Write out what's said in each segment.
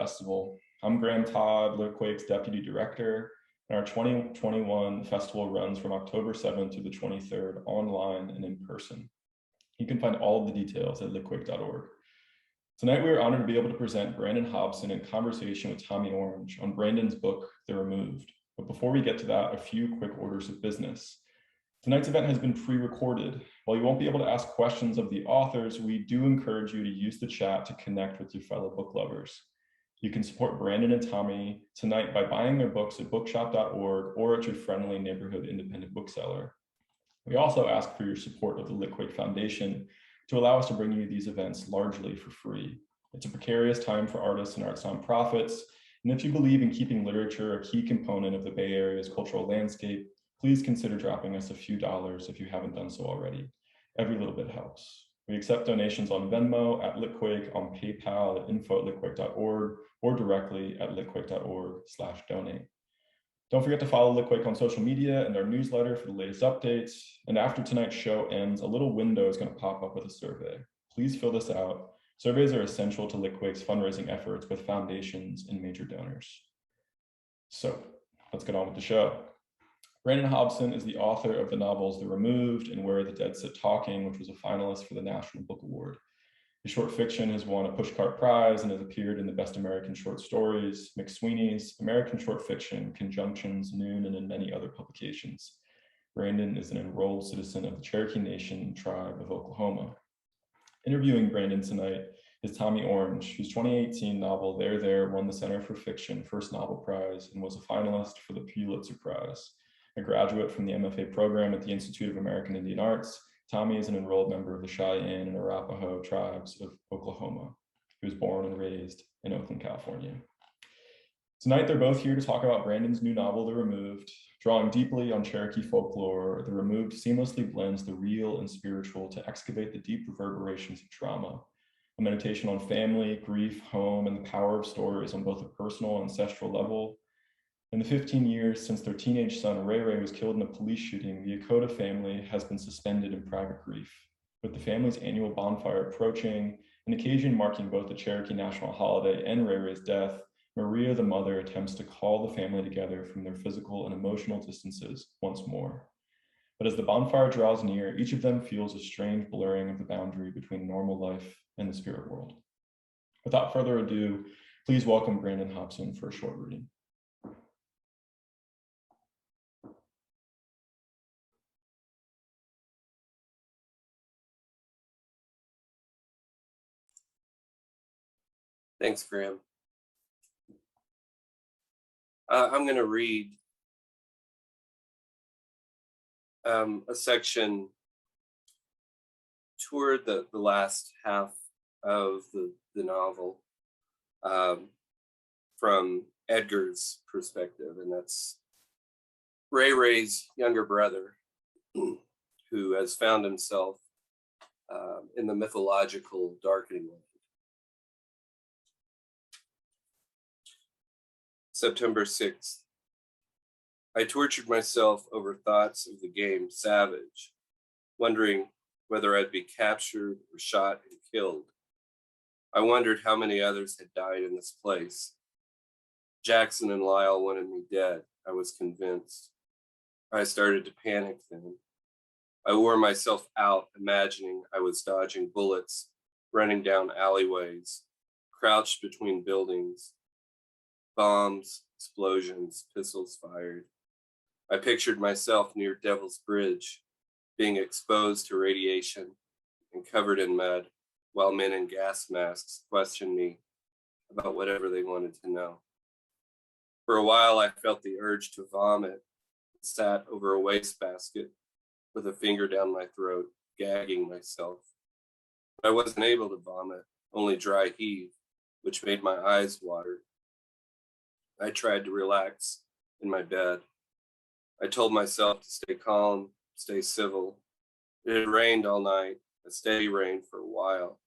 Festival. I'm Graham Todd, Litquake's Deputy Director, and our 2021 festival runs from October 7th to the 23rd, online and in person. You can find all of the details at litquake.org. Tonight, we are honored to be able to present Brandon Hobson in conversation with Tommy Orange on Brandon's book, The Removed. But before we get to that, a few quick orders of business. Tonight's event has been pre-recorded. While you won't be able to ask questions of the authors, we do encourage you to use the chat to connect with your fellow book lovers. You can support Brandon and Tommy tonight by buying their books at bookshop.org or at your friendly neighborhood independent bookseller. We also ask for your support of the Litquake Foundation to allow us to bring you these events largely for free. It's a precarious time for artists and arts nonprofits, and if you believe in keeping literature a key component of the Bay Area's cultural landscape, please consider dropping us a few dollars if you haven't done so already. Every little bit helps. We accept donations on Venmo, at Litquake, on PayPal at info@litquake.org, or directly at litquake.org/donate. Don't forget to follow Litquake on social media and our newsletter for the latest updates. And after tonight's show ends, a little window is going to pop up with a survey. Please fill this out. Surveys are essential to Litquake's fundraising efforts with foundations and major donors. So let's get on with the show. Brandon Hobson is the author of the novels The Removed and Where the Dead Sit Talking, which was a finalist for the National Book Award. His short fiction has won a Pushcart Prize and has appeared in the Best American Short Stories, McSweeney's, American Short Fiction, Conjunctions, Noon, and in many other publications. Brandon is an enrolled citizen of the Cherokee Nation tribe of Oklahoma. Interviewing Brandon tonight is Tommy Orange, whose 2018 novel There won the Center for Fiction First Novel Prize and was a finalist for the Pulitzer Prize. A graduate from the MFA program at the Institute of American Indian Arts, Tommy is an enrolled member of the Cheyenne and Arapaho tribes of Oklahoma. He was born and raised in Oakland, California. Tonight, they're both here to talk about Brandon's new novel, The Removed. Drawing deeply on Cherokee folklore, The Removed seamlessly blends the real and spiritual to excavate the deep reverberations of trauma. A meditation on family, grief, home, and the power of stories on both a personal and ancestral level. In the 15 years since their teenage son, Ray was killed in a police shooting, the Echota family has been suspended in private grief. With the family's annual bonfire approaching, an occasion marking both the Cherokee national holiday and Ray's death, Maria, the mother, attempts to call the family together from their physical and emotional distances once more. But as the bonfire draws near, each of them feels a strange blurring of the boundary between normal life and the spirit world. Without further ado, please welcome Brandon Hobson for a short reading. Thanks, Graham. I'm going to read a section toward the last half of the novel from Edgar's perspective, and that's Ray's younger brother, who has found himself in the mythological darkening land. September 6th. I tortured myself over thoughts of the game Savage, wondering whether I'd be captured or shot and killed. I wondered how many others had died in this place. Jackson and Lyle wanted me dead, I was convinced. I started to panic then. I wore myself out, imagining I was dodging bullets, running down alleyways, crouched between buildings. Bombs, explosions, pistols fired. I pictured myself near Devil's Bridge, being exposed to radiation and covered in mud, while men in gas masks questioned me about whatever they wanted to know. For a while, I felt the urge to vomit, sat over a wastebasket with a finger down my throat, gagging myself. But I wasn't able to vomit, only dry heave, which made my eyes water. I tried to relax in my bed. I told myself to stay calm, stay civil. It had rained all night, a steady rain for a while.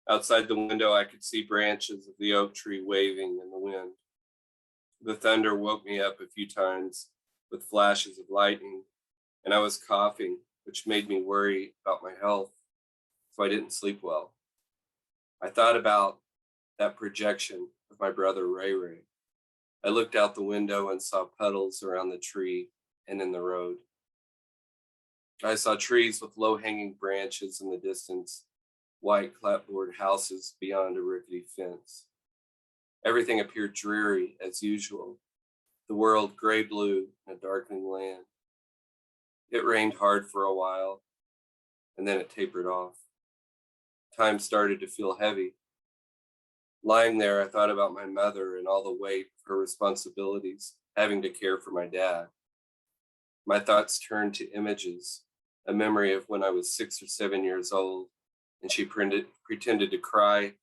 Outside the window, I could see branches of the oak tree waving in the wind. The thunder woke me up a few times with flashes of lightning, and I was coughing, which made me worry about my health, so I didn't sleep well. I thought about that projection with my brother Ray Ray. I looked out the window and saw puddles around the tree and in the road. I saw trees with low-hanging branches in the distance, white clapboard houses beyond a rickety fence. Everything appeared dreary as usual, the world gray-blue in a darkening land. It rained hard for a while, and then it tapered off. Time started to feel heavy. Lying there, I thought about my mother and all the weight of her responsibilities, having to care for my dad. My thoughts turned to images, a memory of when I was 6 or 7 years old, and she pretended to cry,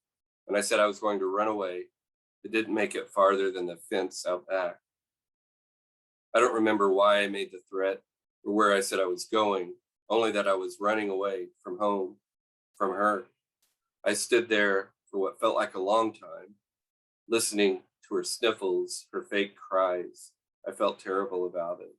and I said I was going to run away. It didn't make it farther than the fence out back. I don't remember why I made the threat or where I said I was going, only that I was running away from home, from her. I stood there for what felt like a long time, listening to her sniffles, her fake cries. I felt terrible about it.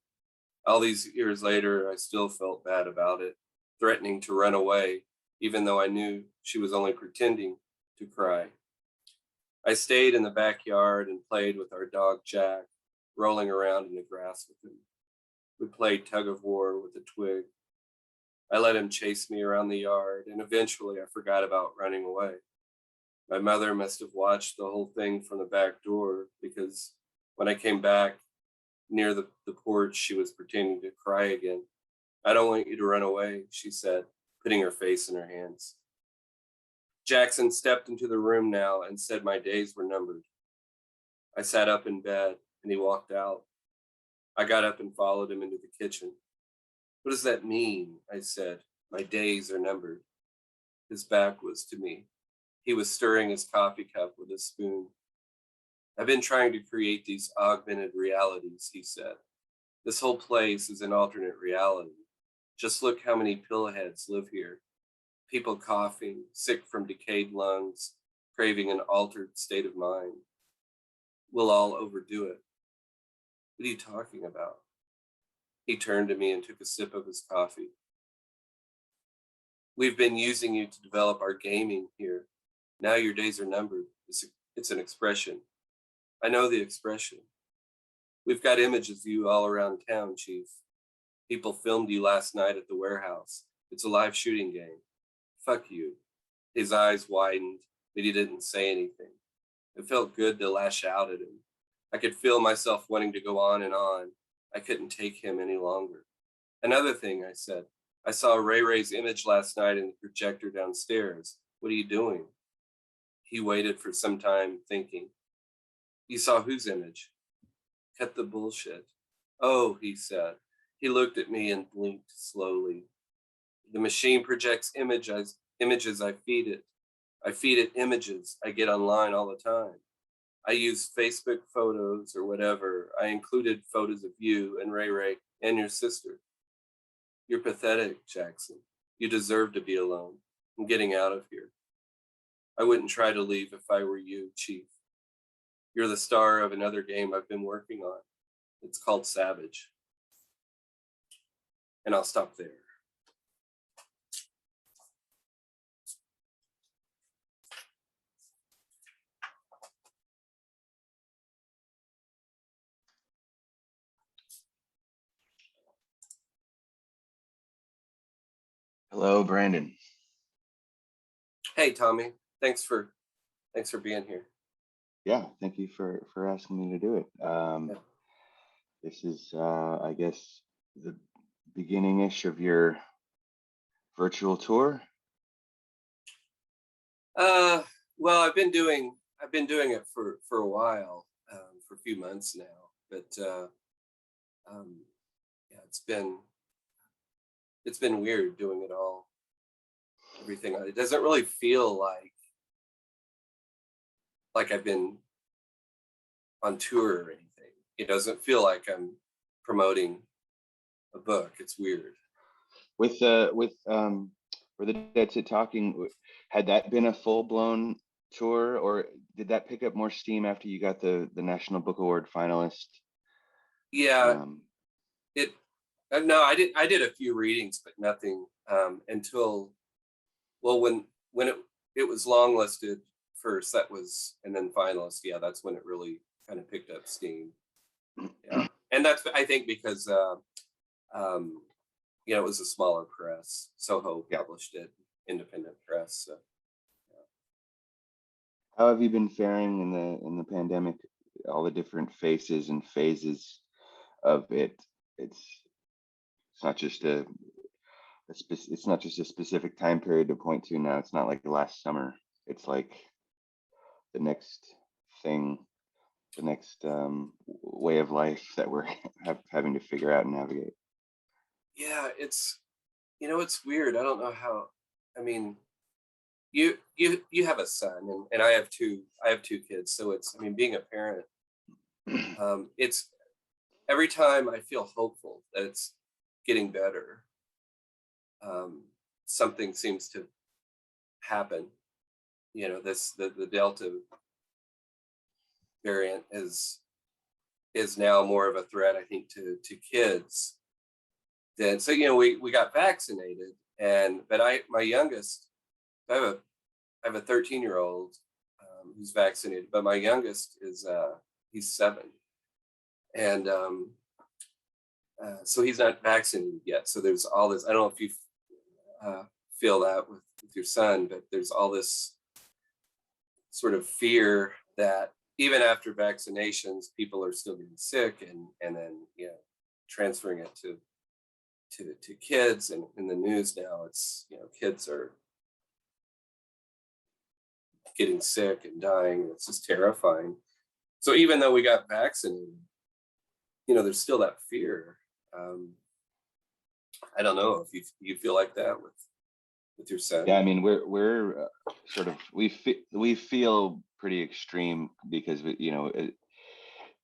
All these years later, I still felt bad about it, threatening to run away, even though I knew she was only pretending to cry. I stayed in the backyard and played with our dog Jack, rolling around in the grass with him. We played tug of war with a twig. I let him chase me around the yard, and eventually I forgot about running away. My mother must have watched the whole thing from the back door, because when I came back near the porch, she was pretending to cry again. I don't want you to run away, she said, putting her face in her hands. Jackson stepped into the room now and said my days were numbered. I sat up in bed and he walked out. I got up and followed him into the kitchen. What does that mean? I said. My days are numbered. His back was to me. He was stirring his coffee cup with a spoon. I've been trying to create these augmented realities, he said. This whole place is an alternate reality. Just look how many pillheads live here. People coughing, sick from decayed lungs, craving an altered state of mind. We'll all overdo it. What are you talking about? He turned to me and took a sip of his coffee. We've been using you to develop our gaming here. Now your days are numbered. It's an expression. I know the expression. We've got images of you all around town, Chief. People filmed you last night at the warehouse. It's a live shooting game. Fuck you. His eyes widened, but he didn't say anything. It felt good to lash out at him. I could feel myself wanting to go on and on. I couldn't take him any longer. Another thing, I said. I saw Ray Ray's image last night in the projector downstairs. What are you doing? He waited for some time, thinking. You saw whose image? Cut the bullshit. Oh, he said. He looked at me and blinked slowly. The machine projects images I feed it. I feed it images I get online all the time. I use Facebook photos or whatever. I included photos of you and Ray Ray and your sister. You're pathetic, Jackson. You deserve to be alone. I'm getting out of here. I wouldn't try to leave if I were you, Chief. You're the star of another game I've been working on. It's called Savage. And I'll stop there. Hello, Brandon. Hey, Tommy. Thanks for being here. Yeah, thank you for asking me to do it. This is, I guess, the beginning-ish of your virtual tour. Well, I've been doing it for a while, for a few months now. But yeah, it's been weird doing it all. Everything. It doesn't really feel like I've been on tour or anything. It doesn't feel like I'm promoting a book. It's weird. With for the Dead Sit Talking, had that been a full-blown tour, or did that pick up more steam after you got the National Book Award finalist? Yeah, no, I did a few readings, but nothing until, well, when it was longlisted first. That was, and then finalist. Yeah, that's when it really kind of picked up steam. Yeah, and that's, I think, because you know, it was a smaller press. Soho Yeah. published it, independent press. So. How have you been faring in the pandemic? All the different faces and phases of it. It's not just it's not just a specific time period to point to now. It's not like last summer. It's like the next thing, the next way of life that we're having to figure out and navigate. Yeah, it's, you know, it's weird. I don't know how. I mean, you have a son, and I have two kids. So it's, I mean, being a parent, it's, every time I feel hopeful that it's getting better, something seems to happen. You know, the Delta variant is now more of a threat, I think, to kids. Then, so, you know, we got vaccinated, but my youngest, I have a 13-year-old who's vaccinated, but my youngest is he's 7, and so he's not vaccinated yet. So there's all this. I don't know if you feel that with your son, but there's all this sort of fear that even after vaccinations, people are still getting sick, and then, you know, transferring it to kids. And in the news now, it's, you know, kids are getting sick and dying. It's just terrifying. So even though we got vaccinated, you know, there's still that fear. I don't know if you feel like that with your son. Yeah, I mean, we're sort of, we feel pretty extreme because you know,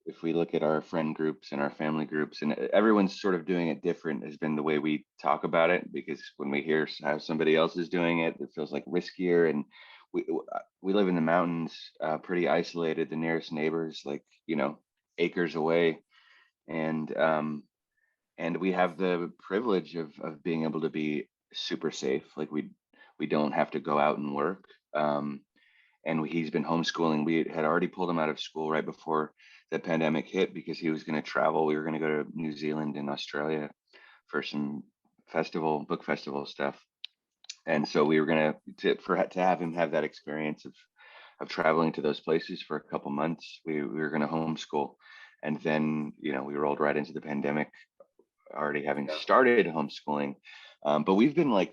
if we look at our friend groups and our family groups, and everyone's sort of doing it different, has been the way we talk about it. Because when we hear how somebody else is doing it, it feels like riskier. And we live in the mountains, pretty isolated. The nearest neighbors, like, you know, acres away, and we have the privilege of being able to be super safe. Like we don't have to go out and work. And he's been homeschooling. We had already pulled him out of school right before the pandemic hit because he was going to travel. We were going to go to New Zealand and Australia for some book festival stuff. And so we were going to have him have that experience of traveling to those places for a couple months. We were going to homeschool, and then, you know, we rolled right into the pandemic, already having started homeschooling. But we've been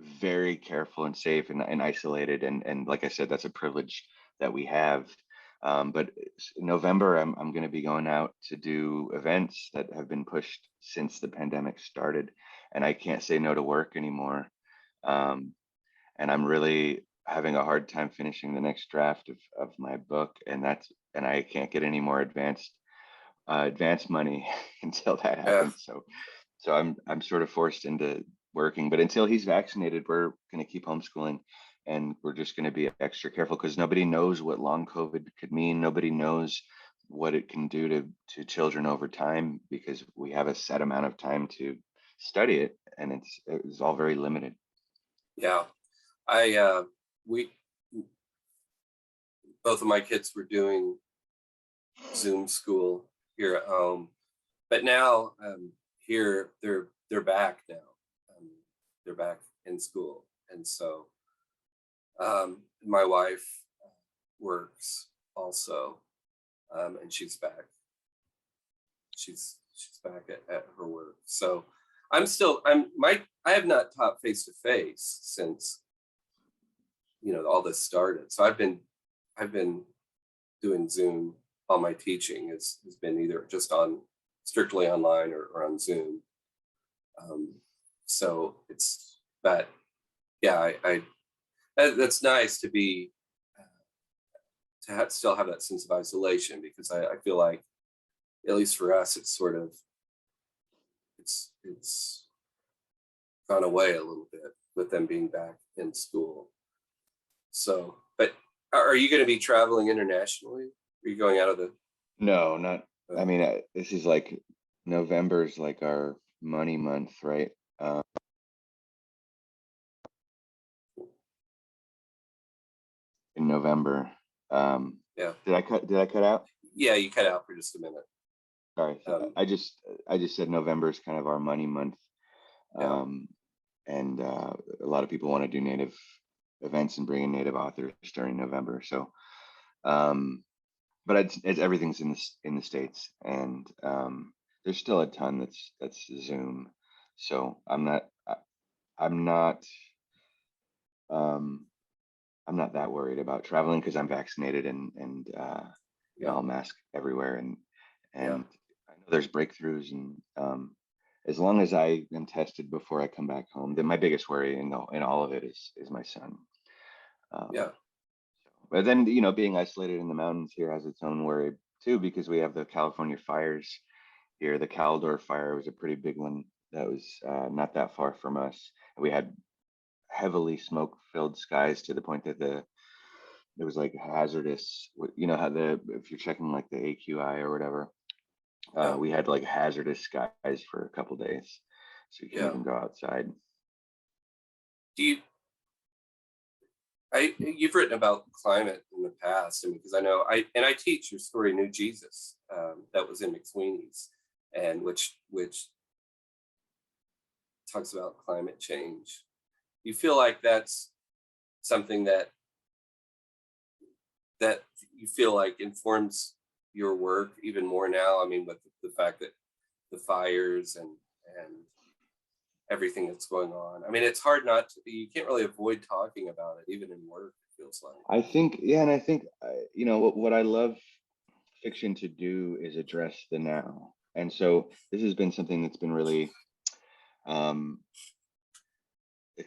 very careful and safe and isolated. And like I said, that's a privilege that we have. But in November, I'm going to be going out to do events that have been pushed since the pandemic started, and I can't say no to work anymore. And I'm really having a hard time finishing the next draft of my book, and I can't get any more advanced money until that happens. So I'm sort of forced into working, but until he's vaccinated, we're going to keep homeschooling, and we're just going to be extra careful because nobody knows what long COVID could mean. Nobody knows what it can do to children over time, because we have a set amount of time to study it, and it's all very limited. Yeah, we both of my kids were doing Zoom school here at home, but now here they're back now. They're back in school, and so my wife works also, and she's back. She's back at her work. So I have not taught face to face since, you know, all this started. So I've been doing Zoom. All my teaching has been either just strictly online or on Zoom. So it's, but yeah, that's nice to be still have that sense of isolation, because I feel like, at least for us, it's sort of it's gone away a little bit with them being back in school. So, but are you going to be traveling internationally? Are you going out of the? No, not. I mean, this is like November's like our money month, right? in November. Yeah. Did I cut out? Yeah, you cut out for just a minute. Sorry. I just said November is kind of our money month. Yeah. And a lot of people want to do native events and bring in native authors during November. So, but it's everything's in the States, and there's still a ton that's Zoom. So I'm not that worried about traveling because I'm vaccinated and Yeah. I'll mask everywhere, and Yeah. I know there's breakthroughs, and as long as I am tested before I come back home, then my biggest worry in all of it is my son. Yeah. But then, being isolated in the mountains here has its own worry too, because we have the California fires here. The Caldor fire was a pretty big one that was not that far from us. We had heavily smoke-filled skies to the point that it was like hazardous. How if you're checking like the AQI or whatever, Yeah. we had like hazardous skies for a couple days, so you couldn't Yeah. even go outside. You've written about climate in the past, and because I know I teach your story, New Jesus, that was in McSweeney's, and which talks about climate change. You feel like that's something that you feel like informs your work even more now? I mean, with the fact that the fires and everything that's going on. I mean, it's hard not to. You can't really avoid talking about it, even in work. It feels like. I think, yeah, and I think what I love fiction to do is address the now, and so this has been something that's been really kind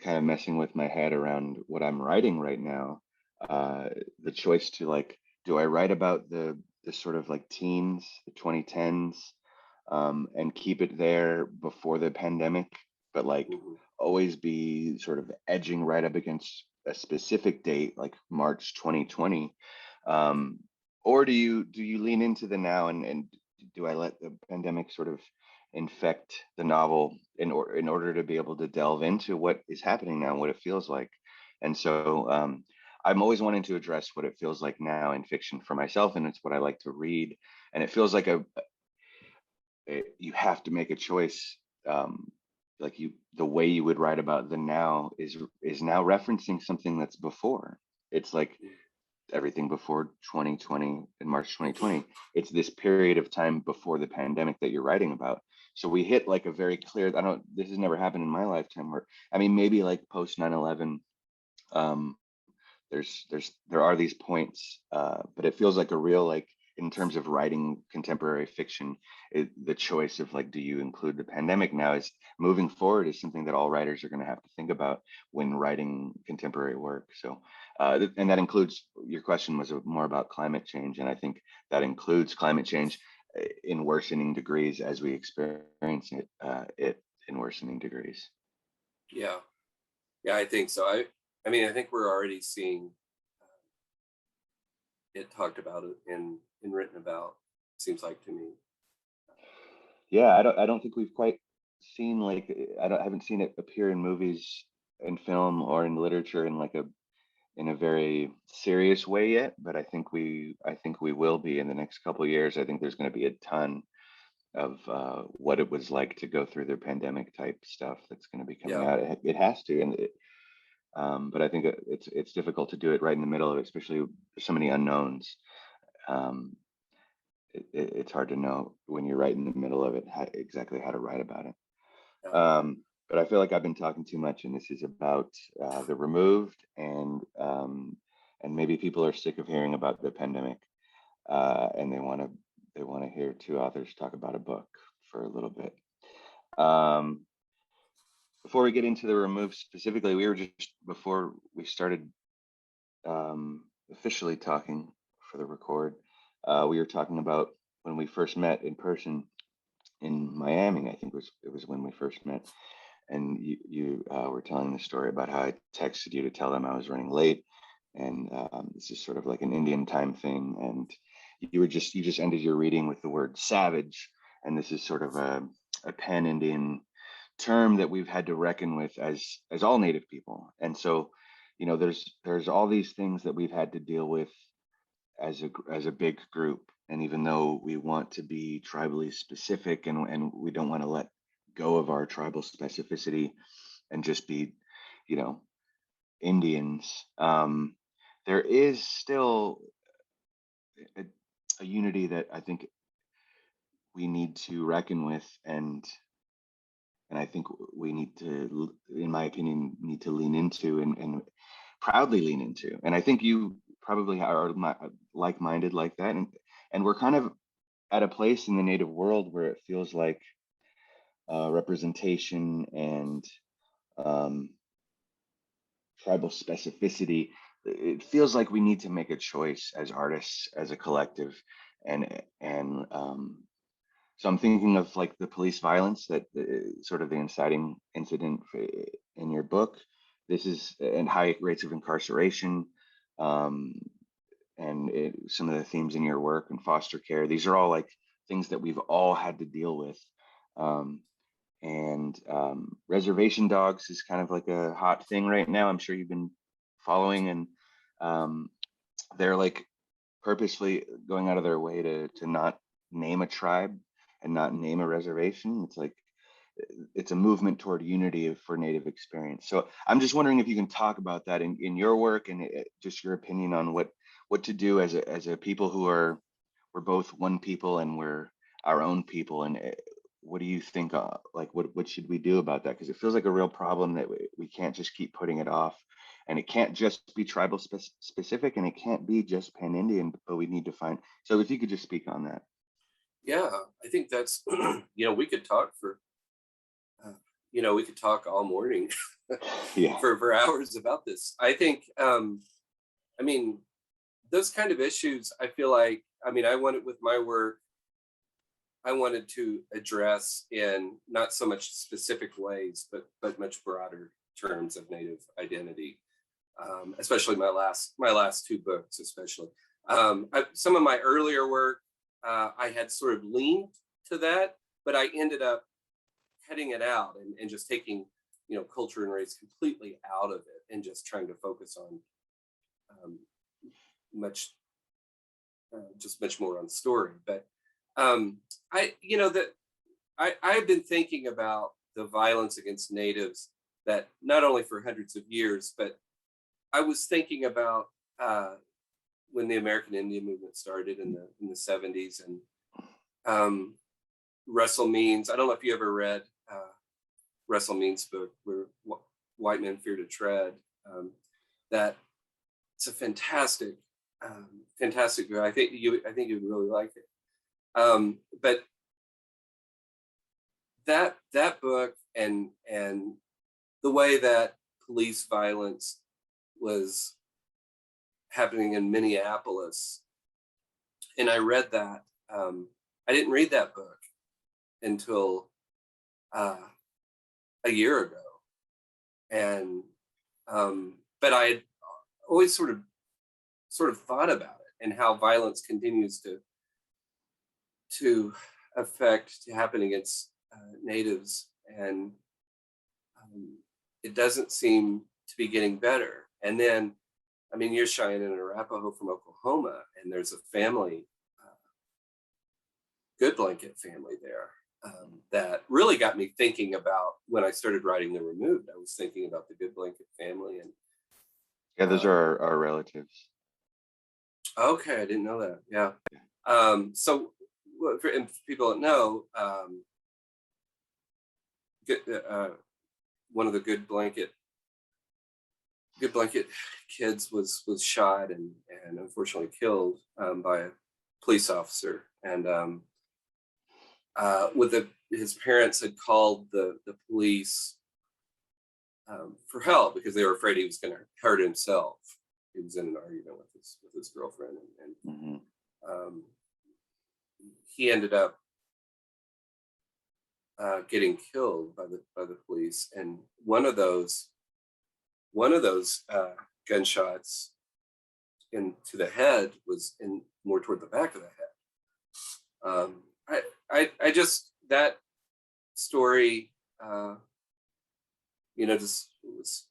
of messing with my head around what I'm writing right now. The choice to like, do I write about the sort of like teens, the 2010s, and keep it there before the pandemic, but like always be sort of edging right up against a specific date, like March 2020, or do you lean into the now, and do I let the pandemic sort of infect the novel in order to be able to delve into what is happening now, what it feels like? And so I'm always wanting to address what it feels like now in fiction for myself, and it's what I like to read. And it feels like you have to make a choice. The way you would write about the now is now referencing something that's before. It's like everything before 2020 and March 2020. It's this period of time before the pandemic that you're writing about. So we hit like a very clear, this has never happened in my lifetime, where, I mean, maybe like post 9/11, there are these points, but it feels like a real, like, in terms of writing contemporary fiction, the choice of like, do you include the pandemic now is moving forward is something that all writers are going to have to think about when writing contemporary work. So, and that includes, your question was more about climate change, and I think that includes climate change in worsening degrees as we experience it in worsening degrees. Yeah, I think so. I mean, I think we're already seeing it talked about it and written about. Seems like to me. Yeah, I don't think we've quite seen, like, haven't seen it appear in movies and film or in literature in a very serious way yet, but I think we will be in the next couple of years. I think there's going to be a ton of what it was like to go through the pandemic type stuff that's going to be coming out. It has to, but I think it's difficult to do it right in the middle of it, especially so many unknowns. It's hard to know when you're right in the middle of it exactly how to write about it. But I feel like I've been talking too much, and this is about the removed, and maybe people are sick of hearing about the pandemic, and they want to hear two authors talk about a book for a little bit. Before we get into the removed specifically, we were just, before we started officially talking for the record, we were talking about when we first met in person in Miami. I think it was when we first met, and you were telling the story about how I texted you to tell them I was running late, and this is sort of like an Indian time thing, and you just ended your reading with the word savage, and this is sort of a pan-Indian term that we've had to reckon with as all Native people. And so you know, there's all these things that we've had to deal with as a big group. And even though we want to be tribally specific, and we don't want to let go of our tribal specificity and just be, you know, Indians, there is still a unity that I think we need to reckon with, and I think we need to, in my opinion, need to lean into, and proudly lean into. And I think you probably are like-minded like that, and we're kind of at a place in the Native world where it feels like representation and tribal specificity. It feels like we need to make a choice as artists, as a collective, and so I'm thinking of like the police violence, that sort of the inciting incident in your book. This is, and high rates of incarceration, and some of the themes in your work and foster care. These are all like things that we've all had to deal with. And reservation dogs is kind of like a hot thing right now. I'm sure you've been following, and they're like purposely going out of their way to not name a tribe and not name a reservation. It's like, it's a movement toward unity for Native experience. So I'm just wondering if you can talk about that in your work, and just your opinion on what to do as a people who we're both one people and we're our own people. And what do you think, like what should we do about that? Because it feels like a real problem that we can't just keep putting it off, and it can't just be tribal specific, and it can't be just pan-Indian, but we need to find. So if you could just speak on that. Yeah, I think that's, we could talk for, we could talk all morning Yeah. for hours about this. I think, those kind of issues, I feel like, I wanted with my work, I wanted to address in not so much specific ways, but much broader terms of Native identity, especially my last two books, especially. Some of my earlier work, I had sort of leaned to that, but I ended up cutting it out and just taking, culture and race completely out of it, and just trying to focus on much more on story. But I've been thinking about the violence against Natives, that not only for hundreds of years, but I was thinking about when the American Indian movement started in the 70s, and Russell Means. I don't know if you ever read Russell Means' book, where White Men Fear to Tread. That it's a fantastic book. I think you'd really like it. But that book, and the way that police violence was happening in Minneapolis, and I read that. I didn't read that book until a year ago, and but I had always sort of thought about it, and how violence continues to happen against Natives, and it doesn't seem to be getting better. And then, you're Cheyenne and Arapaho from Oklahoma, and there's a family, Good Blanket family there, that really got me thinking about, when I started writing The Removed, I was thinking about the Good Blanket family. And Yeah, those are our relatives. Okay, I didn't know that. Yeah. So, for people that know, one of the Good Blanket kids was shot and unfortunately killed by a police officer. And his parents had called the police for help, because they were afraid he was going to hurt himself. He was in an argument with his girlfriend, and he ended up getting killed by the police. And one of those gunshots into the head was more toward the back of the head. I just, that story, just was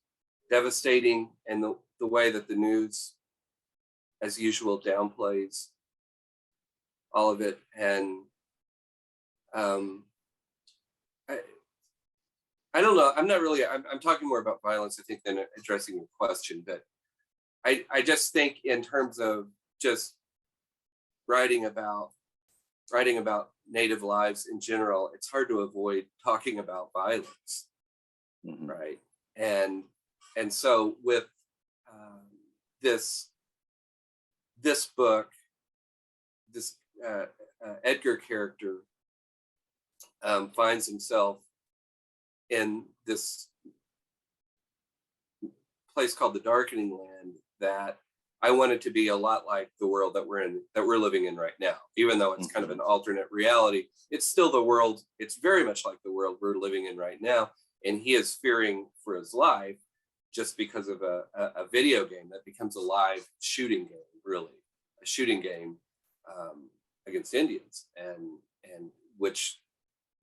devastating, and the way that the news, as usual, downplays all of it. And I, I don't know. I'm not really. I'm talking more about violence, I think, than addressing your question. But I just think in terms of just writing about Native lives in general, it's hard to avoid talking about violence, right? And so with this book, this Edgar character finds himself in this place called the Darkening Land that I wanted to be a lot like the world that we're living in right now. Even though it's kind of an alternate reality, it's still the world. It's very much like the world we're living in right now. And he is fearing for his life just because of a video game that becomes a live shooting game, really, a shooting game against Indians, and which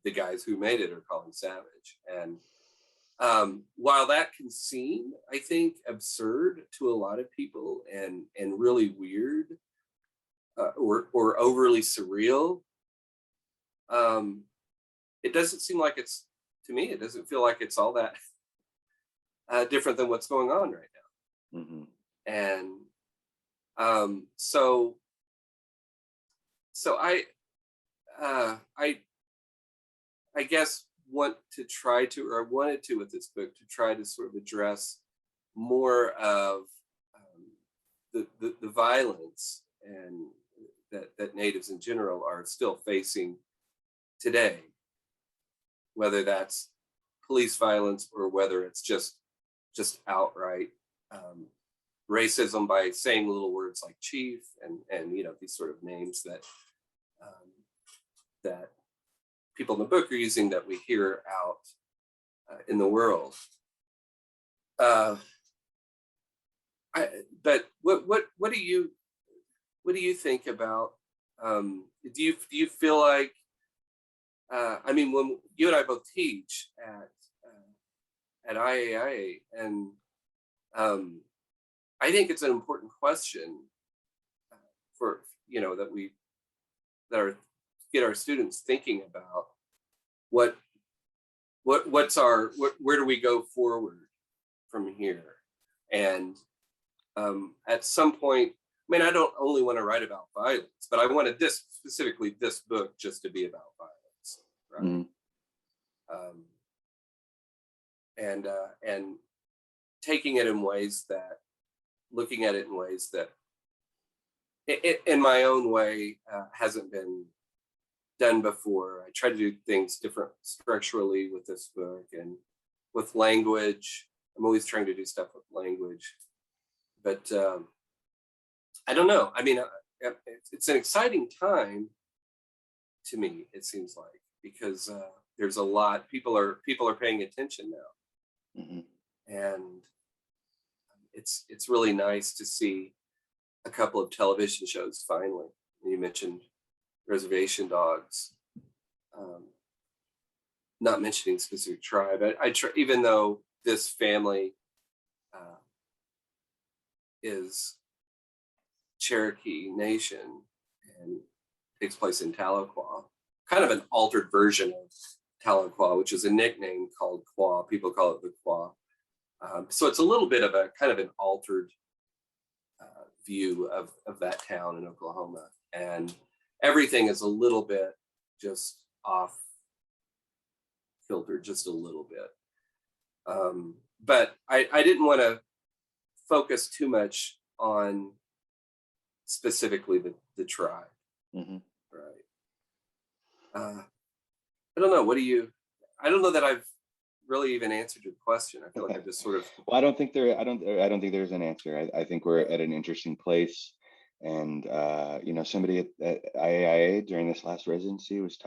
the guys who made it are calling savage. And while that can seem, I think, absurd to a lot of people and really weird or overly surreal, it doesn't seem like it's, to me, it doesn't feel like it's all that different than what's going on right now. And so I guess wanted to with this book to try to sort of address more of the violence and that natives in general are still facing today, whether that's police violence or whether it's just outright racism by saying little words like chief and these sort of names that that people in the book are using that we hear out in the world. But what do you think about? Do you feel like? I mean, when you and I both teach at IAIA, and I think it's an important question for that we get our students thinking about where do we go forward from here. And at some point, I mean, I don't only want to write about violence, but I wanted specifically this book just to be about violence, right? And taking it in ways that, looking at it in ways that in my own way hasn't been done before. I try to do things different structurally with this book and with language. I'm always trying to do stuff with language, but I don't know. I mean, it's an exciting time to me, it seems like, because there's a lot, people are paying attention now. And it's really nice to see a couple of television shows finally. You mentioned Reservation Dogs, not mentioning specific tribe. Even though this family is Cherokee Nation and takes place in Tahlequah, kind of an altered version of Tahlequah, which is a nickname called Quah. People call it the Quah. So it's a little bit of a kind of an altered view of that town in Oklahoma. And everything is a little bit just off kilter, just a little bit. But I didn't want to focus too much on specifically the tribe. Right. I don't know. I don't know that I've really even answered your question. I feel like I just sort of. Well, I don't think there's an answer. I think we're at an interesting place. And somebody at IAIA during this last residency was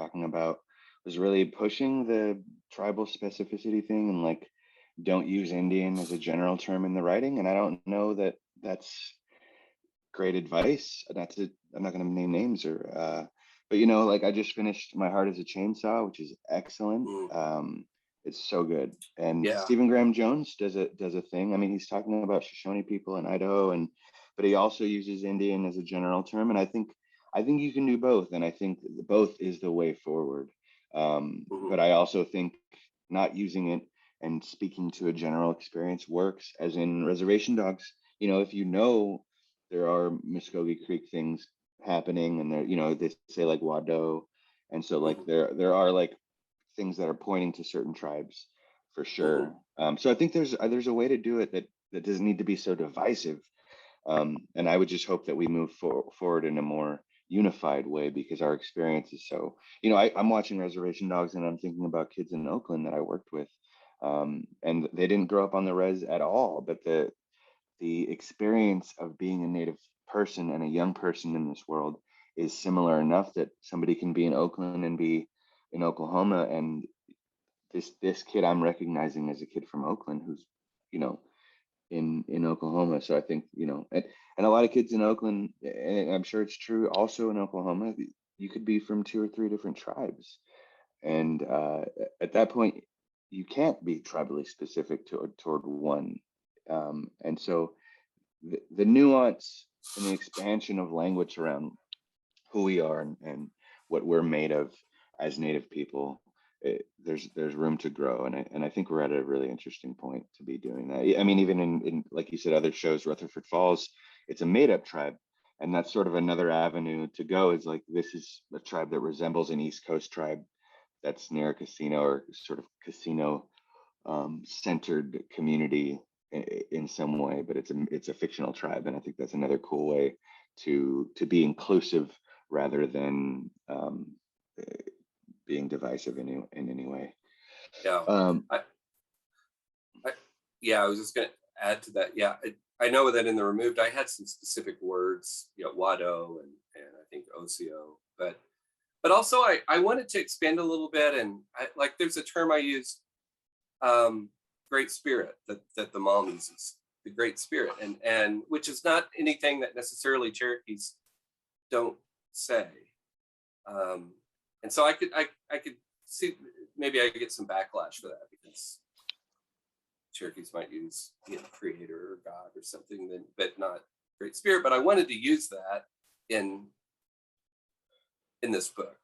really pushing the tribal specificity thing and like, don't use Indian as a general term in the writing. And I don't know that that's great advice. I'm not going to name names but like I just finished My Heart is a Chainsaw, which is excellent. It's so good. And Yeah. Stephen Graham Jones does a thing. I mean, he's talking about Shoshone people in Idaho, but he also uses Indian as a general term. And I think you can do both. And I think both is the way forward. But I also think not using it and speaking to a general experience works, as in reservation dogs. You know, if you know there are Muskogee Creek things happening, and there, you know, they say like Wado, and so like there are like things that are pointing to certain tribes for sure. So I think there's a way to do it that doesn't need to be so divisive. And I would just hope that we move forward in a more unified way, because our experience is so, you know, I'm watching Reservation Dogs and I'm thinking about kids in Oakland that I worked with. And they didn't grow up on the res at all, but the experience of being a Native person and a young person in this world is similar enough that somebody can be in Oakland and be in Oklahoma. And this kid I'm recognizing as a kid from Oakland who's, you know, in Oklahoma. So I think, you know, and a lot of kids in Oakland, and I'm sure it's true also in Oklahoma, you could be from 2 or 3 different tribes. And at that point, you can't be tribally specific toward one. And so the nuance and the expansion of language around who we are and what we're made of as Native people, there's room to grow, and I think we're at a really interesting point to be doing that. I mean, even in like you said, other shows, Rutherford Falls, it's a made-up tribe, and that's sort of another avenue to go. Is like, this is a tribe that resembles an East Coast tribe that's near a casino, or sort of casino centered community in some way, but it's a fictional tribe, and I think that's another cool way to be inclusive rather than being divisive in any way. Yeah. I was just going to add to that. Yeah, I know that in the removed, I had some specific words, you know, Wado and I think Osio, but also I wanted to expand a little bit, and like there's a term I use, Great Spirit, that the mom uses, the Great Spirit, and which is not anything that necessarily Cherokees don't say. And so I could see, maybe I could get some backlash for that, because Cherokees might use, you know, creator or God or something, but not Great Spirit. But I wanted to use that in this book.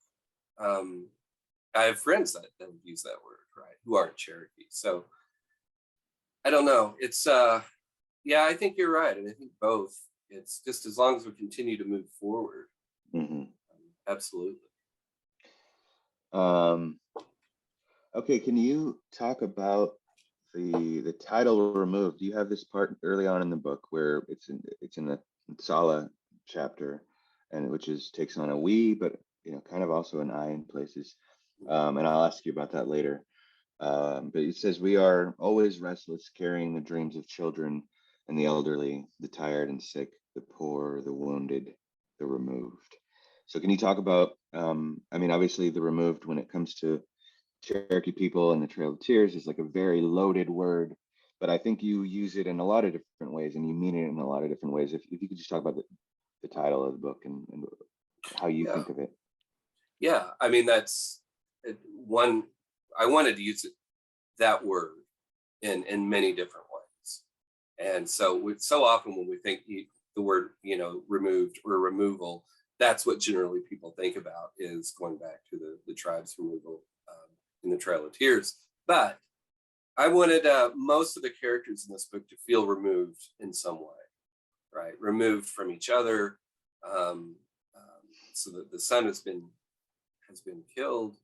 I have friends that use that word, right, who aren't Cherokee. So I don't know. It's yeah, I think you're right, and I think both. It's just as long as we continue to move forward. Absolutely. Okay, can you talk about the title removed? You have this part early on in the book where it's in the Sala chapter, and which takes on a we, but you know, kind of also an I in places. And I'll ask you about that later. But it says, we are always restless, carrying the dreams of children and the elderly, the tired and sick, the poor, the wounded, the removed. So can you talk about, I mean, obviously the removed, when it comes to Cherokee people and the Trail of Tears, is like a very loaded word, but I think you use it in a lot of different ways, and you mean it in a lot of different ways. If you could just talk about the title of the book and how you think of it. Yeah, I mean, that's one. I wanted to use that word in many different ways, and so often when we think the word, you know, removed or removal, that's what generally people think about, is going back to the tribe's removal in the Trail of Tears. But I wanted most of the characters in this book to feel removed in some way, right? Removed from each other, so that the son has been killed,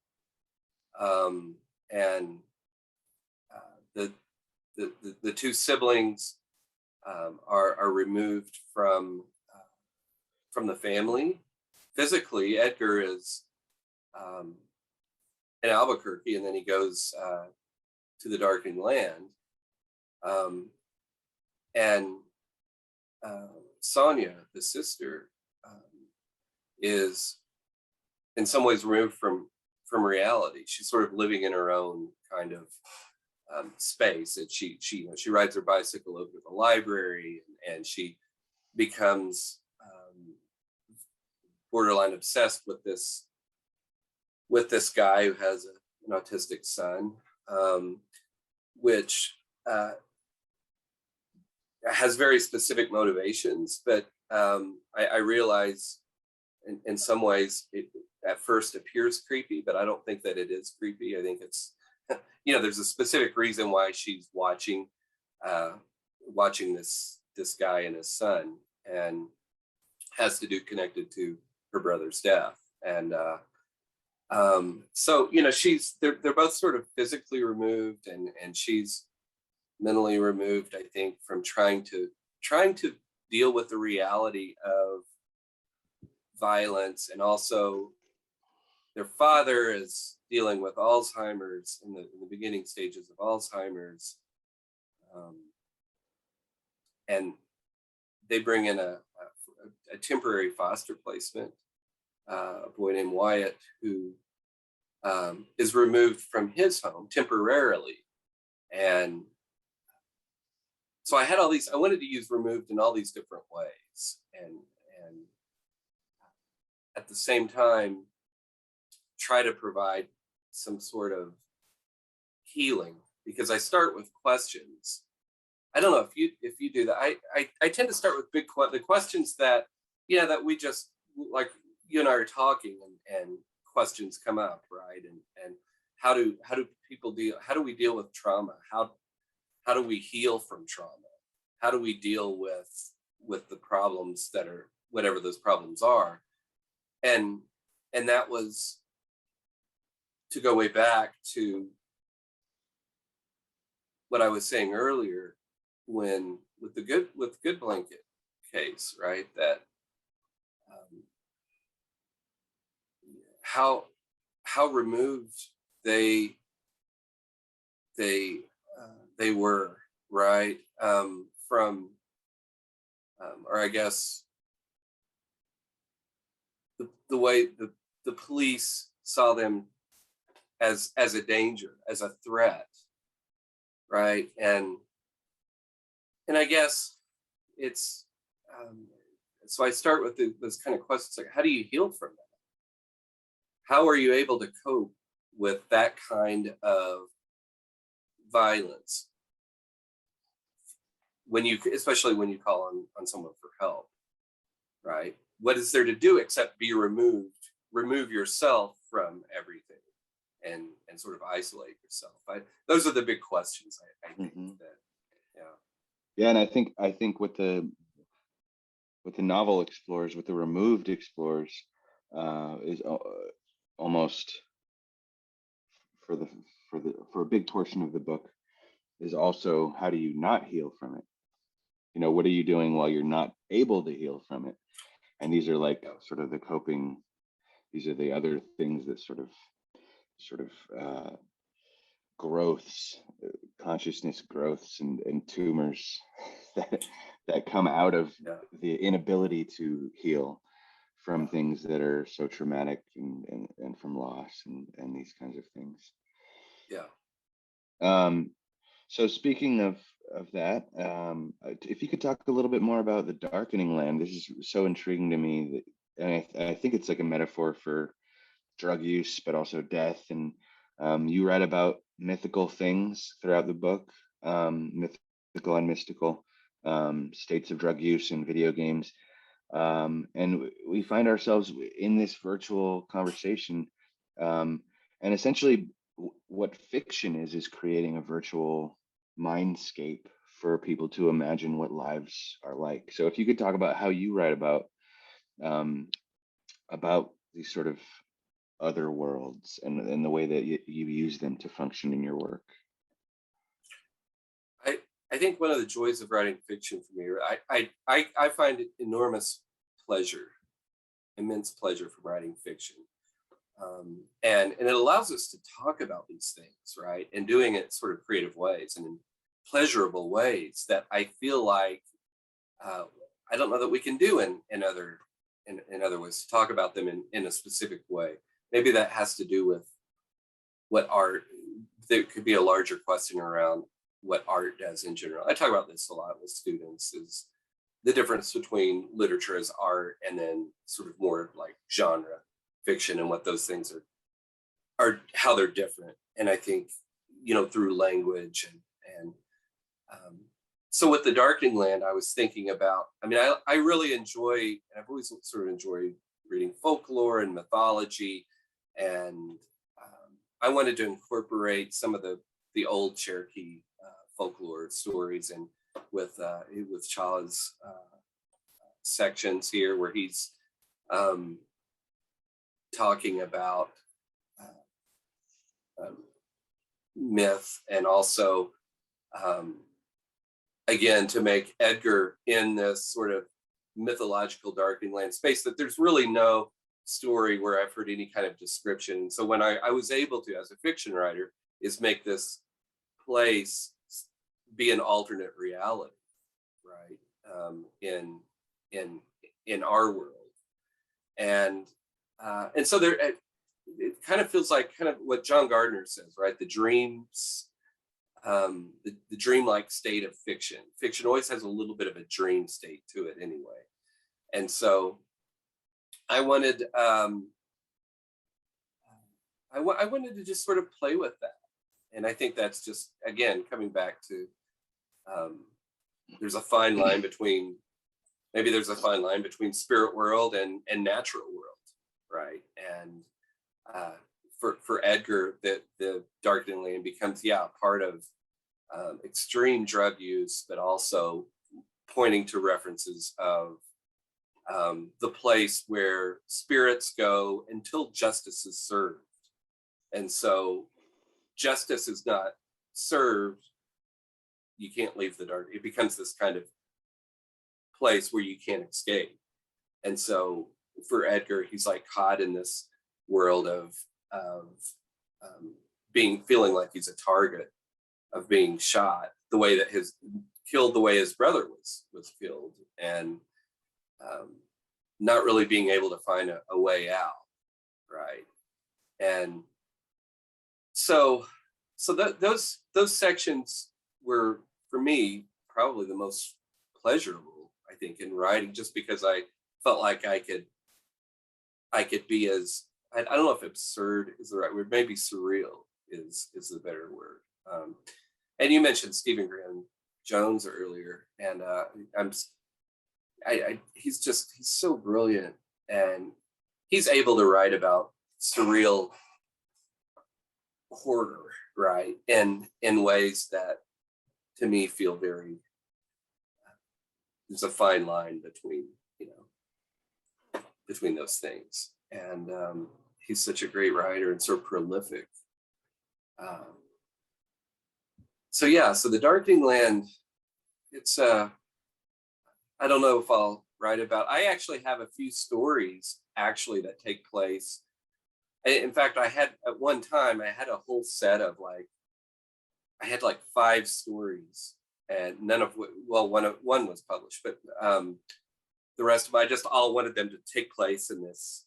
and the two siblings are removed from the family physically. Edgar is in Albuquerque, and then he goes to the Darkening Land, and Sonia, the sister, is in some ways removed from reality. She's sort of living in her own kind of space. And she rides her bicycle over to the library, and she becomes borderline obsessed with this guy who has an autistic son, which has very specific motivations, but I realize in some ways it at first appears creepy, but I don't think that it is creepy. I think it's, there's a specific reason why she's watching this guy and his son, and has to do connected to her brother's death. And so they're both sort of physically removed, and she's mentally removed, I think, from trying to deal with the reality of violence. And also their father is dealing with Alzheimer's, in the beginning stages of Alzheimer's. And they bring in a temporary foster placement, a boy named Wyatt, who is removed from his home temporarily. And so I wanted to use removed in all these different ways, and at the same time try to provide some sort of healing, because I start with questions. I don't know if you do that. I tend to start with the questions that that we just, like you and I are talking, and questions come up, right? And how do people deal? How do we deal with trauma? How do we heal from trauma? How do we deal with the problems that are, whatever those problems are? And that was to go way back to what I was saying earlier, when with the good blanket case, right? That how removed they were, right? From or I guess the way the police saw them as a danger, as a threat, right? And I guess it's so I start with those kind of questions, like, how do you heal from that? How are you able to cope with that kind of violence especially when you call on someone for help, right? What is there to do except be remove yourself from everything, and sort of isolate yourself? Those are the big questions I think that, yeah. And I think what the novel explores, what the removed explores, is almost for a big portion of the book, is also, how do you not heal from it? What are you doing while you're not able to heal from it? And these are like sort of the coping. These are the other things that sort of growths, consciousness growths, and tumors that come out of the inability to heal from things that are so traumatic, and from loss, and these kinds of things. So speaking of that, if you could talk a little bit more about the Darkening Land. This is so intriguing to me, and I think it's like a metaphor for drug use, but also death. And you write about mythical things throughout the book, mythical and mystical states of drug use in video games. And we find ourselves in this virtual conversation, and essentially what fiction is creating a virtual mindscape for people to imagine what lives are like. So if you could talk about how you write about these sort of other worlds, and the way that you use them to function in your work. I think one of the joys of writing fiction for me, I find it immense pleasure from writing fiction. And it allows us to talk about these things, right? And doing it sort of creative ways and in pleasurable ways that I feel like I don't know that we can do in other ways, to talk about them in a specific way. Maybe that has to do with what art. There could be a larger question around what art does in general. I talk about this a lot with students, is the difference between literature as art and then sort of more like genre fiction, and what those things are how they're different. And I think through language and so with the Darkening Land, I was thinking about, I really enjoy, and I've always sort of enjoyed reading folklore and mythology, and I wanted to incorporate some of the old Cherokee folklore stories, and with Chala's sections here, where he's talking about myth, and also again, to make Edgar in this sort of mythological Darkening Land space, that there's really no story where I've heard any kind of description. So when I was able to, as a fiction writer, is make this place be an alternate reality, right? In our world, and so there, it kind of feels like kind of what John Gardner says, right? The dreams. The dreamlike state of fiction. Fiction always has a little bit of a dream state to it anyway. And so I wanted I wanted to just sort of play with that. And I think that's just, again, coming back to there's a fine line between spirit world and natural world, right? And for Edgar, the Darkening Land becomes, part of extreme drug use, but also pointing to references of the place where spirits go until justice is served. And so justice is not served, you can't leave the dark. It becomes this kind of place where you can't escape. And so for Edgar, he's like caught in this world of feeling like he's a target of being shot, the way that his brother was killed, and not really being able to find a way out, right? And so those sections were, for me, probably the most pleasurable, I think, in writing, just because I felt like I could be as, I don't know if absurd is the right word, maybe surreal is the better word. And you mentioned Stephen Graham Jones earlier, and he's so brilliant, and he's able to write about surreal horror, right? And in ways that, to me, feel very, there's a fine line between those things. And he's such a great writer and so prolific. So the Darkening Land, it's I don't know if I'll write about. I actually have a few stories that take place. In fact, I had at one time I had a whole set of I had 5 stories, and none of one was published, but the rest of them, I just all wanted them to take place in this.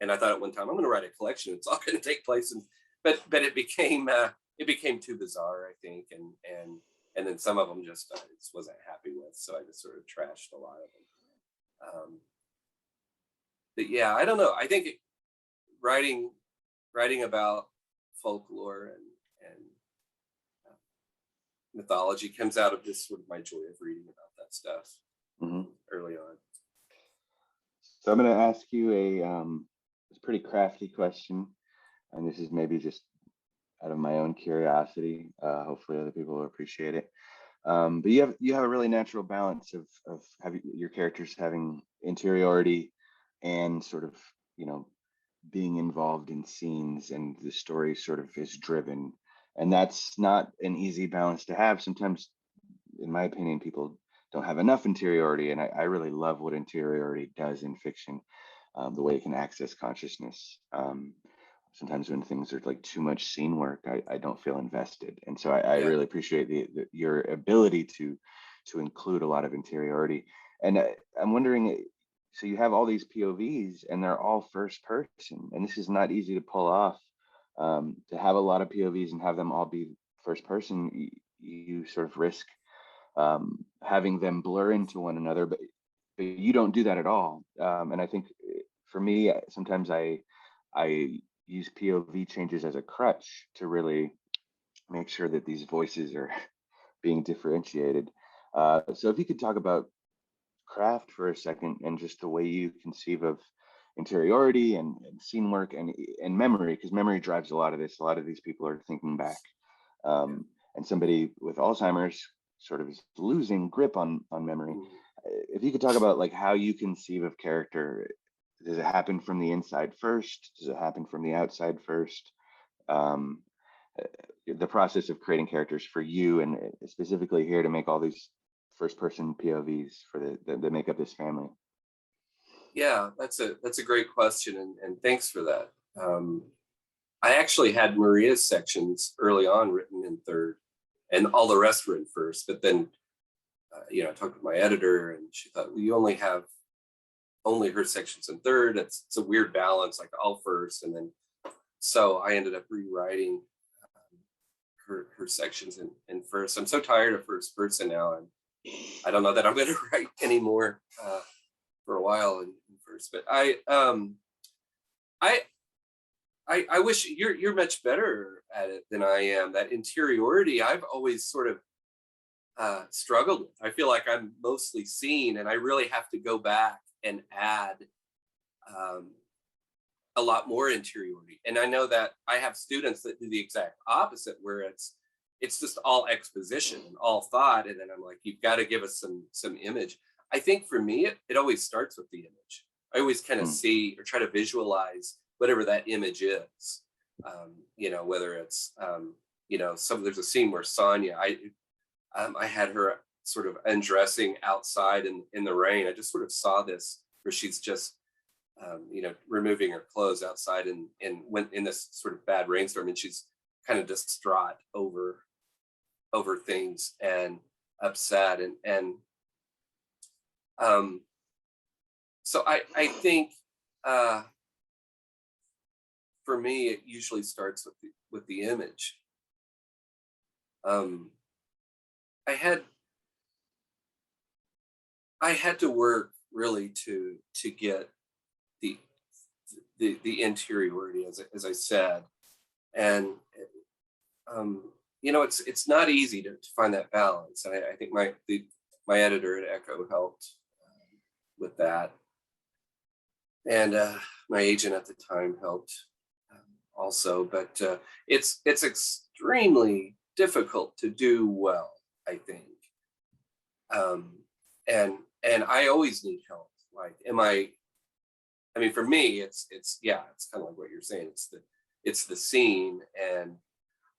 And I thought at one time, I'm going to write a collection. It's all going to take place, but it became too bizarre, I think, and then some of them I just wasn't happy with, so I just sort of trashed a lot of them. But yeah, I don't know. I think writing about folklore and mythology comes out of this sort of my joy of reading about that stuff early on. So I'm going to ask you a pretty crafty question, and this is maybe just out of my own curiosity. Hopefully other people will appreciate it. But you have a really natural balance of having your characters having interiority and sort of, being involved in scenes, and the story sort of is driven. And that's not an easy balance to have. Sometimes, in my opinion, people don't have enough interiority. And I really love what interiority does in fiction, the way it can access consciousness. Sometimes when things are too much scene work, I don't feel invested. And so I really appreciate your ability to include a lot of interiority. And I'm wondering, so you have all these POVs and they're all first person, and this is not easy to pull off. To have a lot of POVs and have them all be first person, you sort of risk having them blur into one another, but you don't do that at all. And I think for me, sometimes I use POV changes as a crutch to really make sure that these voices are being differentiated. So if you could talk about craft for a second and just the way you conceive of interiority and scene work and memory, because memory drives a lot of this. A lot of these people are thinking back, and somebody with Alzheimer's sort of is losing grip on memory. If you could talk about like how you conceive of character, does it happen from the inside first? Does it happen from the outside first? Um, the process of creating characters for you, and specifically here to make all these first person POVs for the make up this family. Yeah, that's a great question, and thanks for that. I actually had Maria's sections early on written in third, and all the rest were in first. But then, I talked with my editor, and she thought, well, you only have her sections in third. It's a weird balance, like all first, and then so I ended up rewriting her sections in first. I'm so tired of first person now, and I don't know that I'm going to write anymore for a while in first. But I wish you're much better at it than I am. That interiority, I've always sort of struggled with. I feel like I'm mostly seen, and I really have to go back and add a lot more interiority. And I know that I have students that do the exact opposite, where it's just all exposition and all thought, and then I'm like, you've got to give us some image. I think for me, it always starts with the image. I always kind of see or try to visualize whatever that image is. Whether it's there's a scene where Sonia, I had her sort of undressing outside in the rain. I just sort of saw this where she's just removing her clothes outside and went in this sort of bad rainstorm, and she's kind of distraught over things and upset, and so I think for me it usually starts with the image. I had to work really to get the interiority, as I said, and it's not easy to find that balance. And I think my editor at Ecco helped with that, and my agent at the time helped also. But it's extremely difficult to do well, I think, and I always need help. Like, for me, it's kind of like what you're saying. It's the scene, and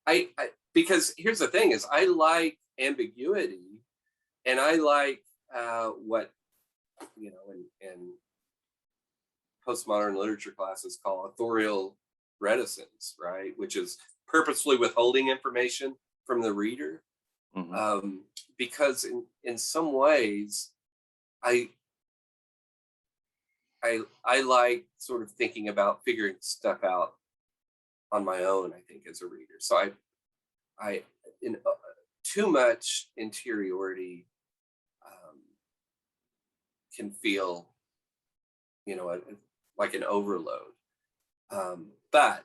I because here's the thing: is I like ambiguity, and I like what in postmodern literature classes call authorial reticence, right? Which is purposefully withholding information from the reader, because in some ways, I like sort of thinking about figuring stuff out on my own, I think, as a reader. So I too much interiority can feel, like an overload. But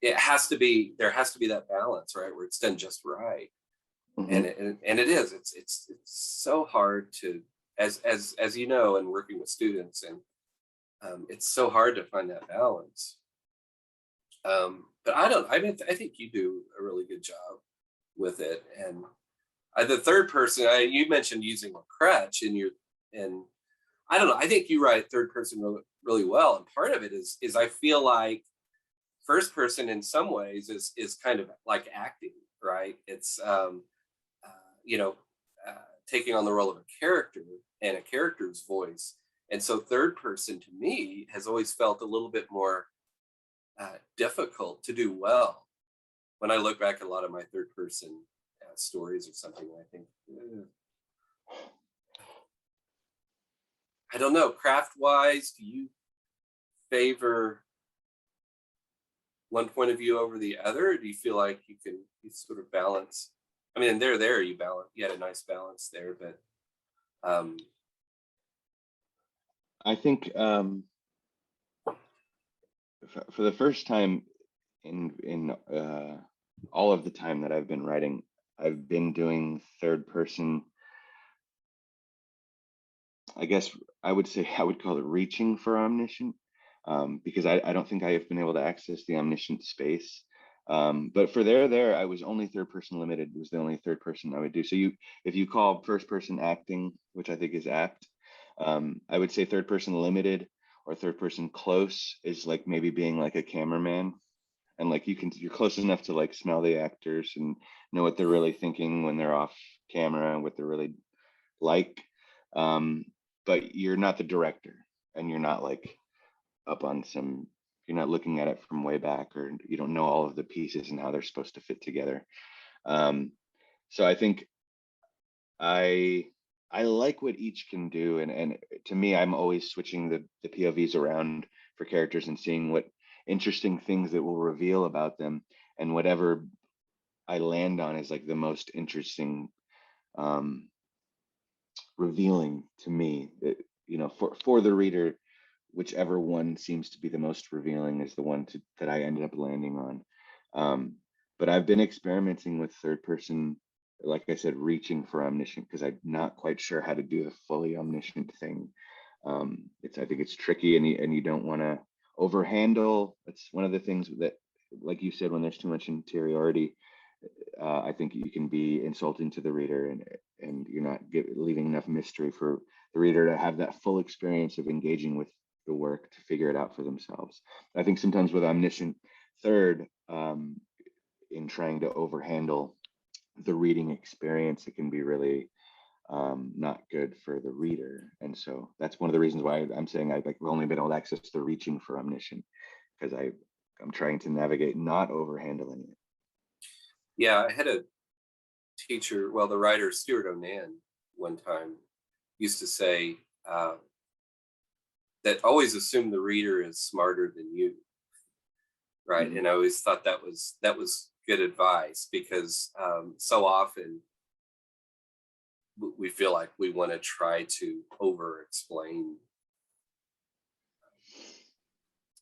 there has to be that balance, right, where it's done just right. And it is. It's so hard to, as you know, and working with students, and it's so hard to find that balance. But I think you do a really good job with it. And the third person, you mentioned using a crutch and I don't know, I think you write third person really, really well. And part of it is I feel like first person in some ways is kind of like acting, right? It's taking on the role of a character and a character's voice. And so third person to me has always felt a little bit more difficult to do well. When I look back at a lot of my third person stories or something, I think, I don't know, craft wise, do you favor one point of view over the other? Or do you feel like you sort of balance? I mean, you had a nice balance there, but I think for the first time in all of the time that I've been writing, I've been doing third person. I guess I would say I would call it reaching for omniscient, because I don't think I have been able to access the omniscient space. But for there, I was only third person limited. It was the only third person I would do. So if you call first person acting, which I think is apt, I would say third person limited or third person close is like maybe being like a cameraman, and like you're close enough to like smell the actors and know what they're really thinking when they're off camera and what they're really like. Um, but you're not the director, and you're not like up on some, you're not looking at it from way back, or you don't know all of the pieces and how they're supposed to fit together. So I think I I like what each can do, and to me, I'm always switching the POVs around for characters and seeing what interesting things that will reveal about them, and whatever I land on is like the most interesting, um, revealing to me. That, for the reader, whichever one seems to be the most revealing is the one that I ended up landing on. Um, but I've been experimenting with third person, like I said, reaching for omniscient, because I'm not quite sure how to do the fully omniscient thing. I think it's tricky, and you don't want to overhandle. That's one of the things that, like you said, when there's too much interiority, I think you can be insulting to the reader, and you're not leaving enough mystery for the reader to have that full experience of engaging with the work to figure it out for themselves. I think sometimes with omniscient third, in trying to overhandle the reading experience, it can be really, not good for the reader. And so that's one of the reasons why I'm saying I've only been able to access the reaching for omniscient, because I'm trying to navigate not overhandling it. Yeah, I had a teacher, well, the writer Stuart Onan one time used to say that always assume the reader is smarter than you, right? Mhm. And I always thought that was good advice, because so often we feel like we want to try to over explain,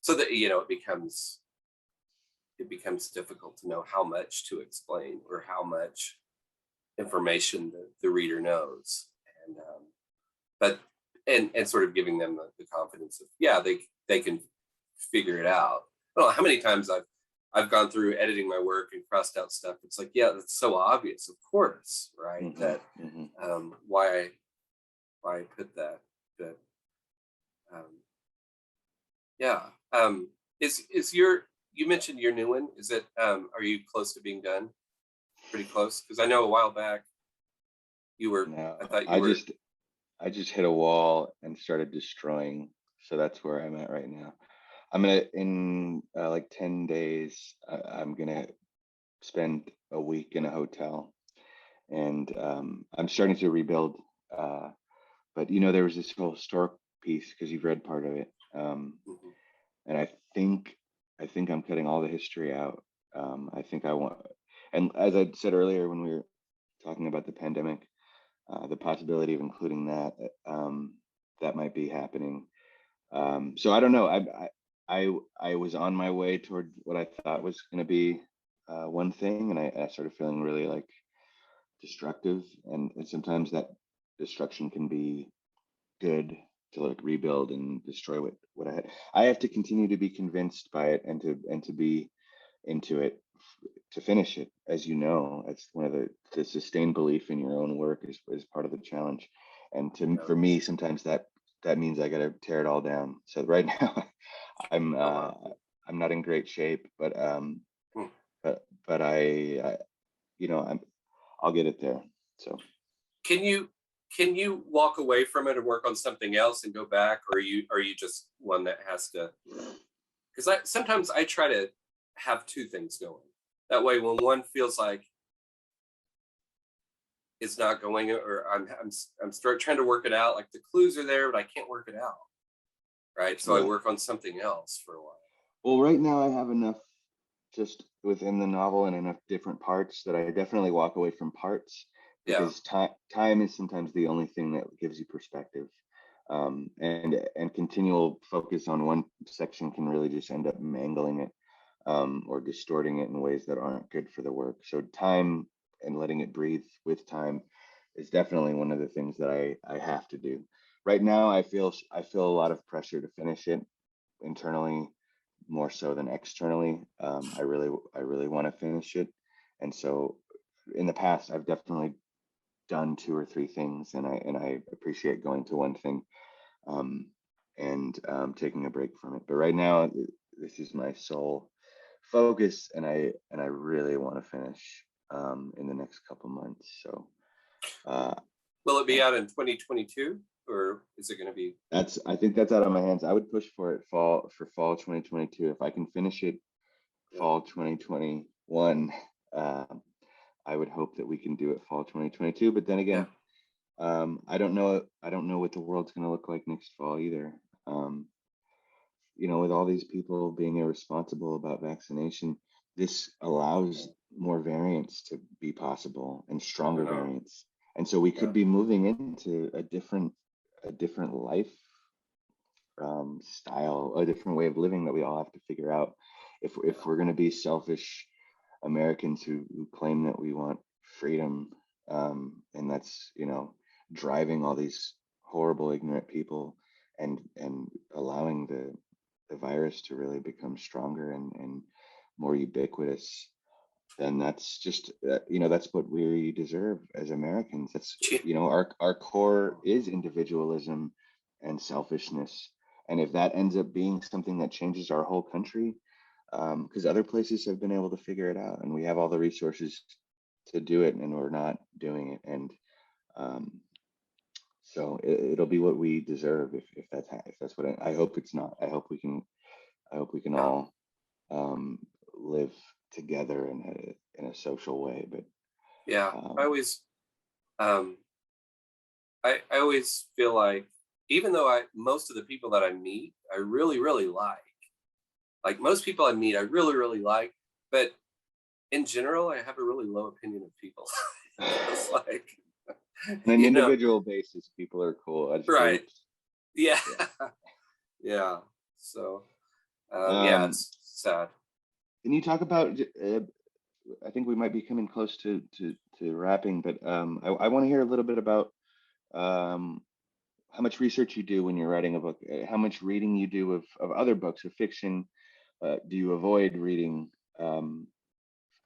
so that it becomes difficult to know how much to explain or how much information the reader knows, and but and sort of giving them the confidence of, yeah, they can figure it out. I don't know how many times I've gone through editing my work and crossed out stuff. It's like, yeah, that's so obvious, of course, right? Mhm. That Mhm. why I put that. But um, yeah, is your you mentioned your new one? Is it are you close to being done? Pretty close, because I know a while back you were. I No, thought you were. I just hit a wall and started destroying. So that's where I'm at right now. I'm gonna in like 10 days. I'm gonna spend a week in a hotel, and I'm starting to rebuild. But there was this whole historic piece, because you've read part of it, Mhm. and I think I'm cutting all the history out. I think I want, and as I said earlier when we were talking about the pandemic, the possibility of including that, that might be happening. So I don't know. I was on my way toward what I thought was going to be, one thing, and I started feeling really like destructive, and sometimes that destruction can be good, to like rebuild and destroy what I had. I have to continue to be convinced by it, and to be into it, to finish it. As you know, it's one of the sustained belief in your own work is part of the challenge. And Yeah. for me, sometimes that means I got to tear it all down. So right now, I'm Oh wow. I'm not in great shape, Hmm. but I'll get it there. So Can you walk away from it and work on something else and go back, or are you just one that has to? Because sometimes I try to have two things going. That way, when one feels like it's not going, or I'm trying to work it out, like the clues are there, but I can't work it out. Right. So I yeah. work on something else for a while. Well, right now I have enough just within the novel, and enough different parts, that I definitely walk away from parts, Yeah. because time is sometimes the only thing that gives you perspective. And continual focus on one section can really just end up mangling it. or distorting it in ways that aren't good for the work. So time and letting it breathe with time is definitely one of the things that I have to do. Right now, I feel a lot of pressure to finish it internally, more so than externally. I really want to finish it, and so in the past, I've definitely done 2 or 3 things, and I appreciate going to one thing, and taking a break from it. But right now, this is my sole focus, and I really want to finish in the next couple months. So Will it be out in 2022, or is it going to be? I think that's out of my hands. I would push for it fall 2022. If I can finish it fall 2021, I would hope that we can do it fall 2022. But then again, I don't know what the world's going to look like next fall either. With all these people being irresponsible about vaccination, this allows more variants to be possible, and stronger variants. And so we could be moving into a different life style, a different way of living that we all have to figure out if we're going to be selfish Americans who claim that we want freedom, and that's driving all these horrible ignorant people and allowing the virus to really become stronger and more ubiquitous. Then that's just that's what we deserve as Americans. That's our core is individualism and selfishness, and if that ends up being something that changes our whole country, because other places have been able to figure it out, and we have all the resources to do it, and we're not doing it. And so it'll be what we deserve if that's what I hope it's not. I hope we can all live together in a social way. But I always feel like, even though most of the people that I meet, I really, really like most people I meet, I really, really like, but in general, I have a really low opinion of people. It's like, on an individual basis, people are cool. Right. Groups. Yeah. So, it's sad. Can you talk about, I think we might be coming close to wrapping, but I want to hear a little bit about how much research you do when you're writing a book, how much reading you do of other books or fiction. Do you avoid reading